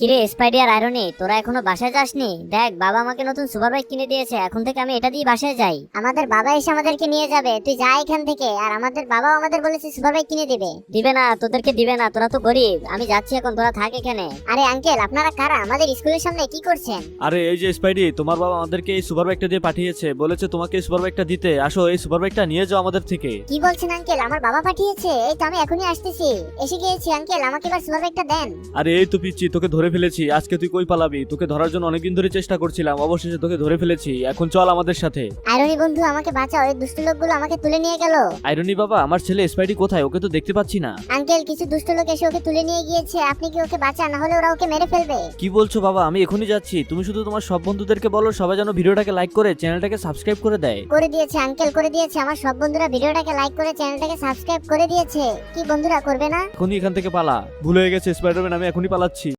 কিরে স্পাইডি আর আয়রনি, তোরা এখনো বাসায় যাসনি? দেখ, বাবা আমাকে নতুন সুপার বাইক কিনে দিয়েছে, এখন থেকে আমি এটা দিয়ে বাসায় যাই। আমাদের বাবা এসে আমাদেরকে নিয়ে যাবে, তুই যা এখান থেকে। আর আমাদের বাবাও আমাদের বলেছে সুপার বাইক কিনে দিবে। দিবে না, তোদেরকে দিবে না, তোরা তো গরিব। আমি যাচ্ছি এখন, তোরা থাক এখানে। আরে আঙ্কেল, আপনারা কারা? আমাদের স্কুলের সামনে কি করছেন? আরে এই যে স্পাইডি, তোমার বাবা আমাদেরকে এই সুপার বাইকটা দিয়ে পাঠিয়েছে, বলেছে তোমাকে এই সুপার বাইকটা দিতে। আসো, এই সুপার বাইকটা নিয়ে যাও আমাদের থেকে। কি বলছেন আঙ্কেল? আমার বাবা পাঠিয়েছে? এই তো আমি এখনই আসতেছি, এসে গিয়েছি আঙ্কেল। আমাকে এবার সুপার বাইকটা দেন। আরে এই তো পিচ্ছি, তোকে ধরে ফেলেছি। আজকে তুই কই পালাবি? তোকে ধরার জন্য অনেকদিন ধরে চেষ্টা করছিলাম, অবশেষে তোকে ধরে ফেলেছি। এখন চল আমাদের সাথে। আইরনি বন্ধু, আমাকে বাঁচাও, এই দুষ্ট লোকগুলো আমাকে তুলে নিয়ে গেল। আইরনি বাবা, আমার ছেলে স্পাইডি কোথায়? ওকে তো দেখতে পাচ্ছি না। আঙ্কেল, কিছু দুষ্ট লোক এসে ওকে তুলে নিয়ে গিয়েছে, আপনি কি ওকে বাঁচান, না হলে ওরা ওকে মেরে ফেলবে। কি বলছো বাবা? আমি এখনই যাচ্ছি। তুমি শুধু তোমার সব বন্ধুদেরকে বলো সবাই যেন ভিডিওটাকে লাইক করে চ্যানেলটাকে সাবস্ক্রাইব করে দেয়। করে দিয়েছে আঙ্কেল, করে দিয়েছে। আমার সব বন্ধুরা ভিডিওটাকে লাইক করে চ্যানেলটাকে সাবস্ক্রাইব করে দিয়েছে। কি বন্ধুরা করবে না? এখনই এখান থেকে পালা। ভুল হয়ে গেছে স্পাইডারম্যান, আমি এখনই পালাচ্ছি।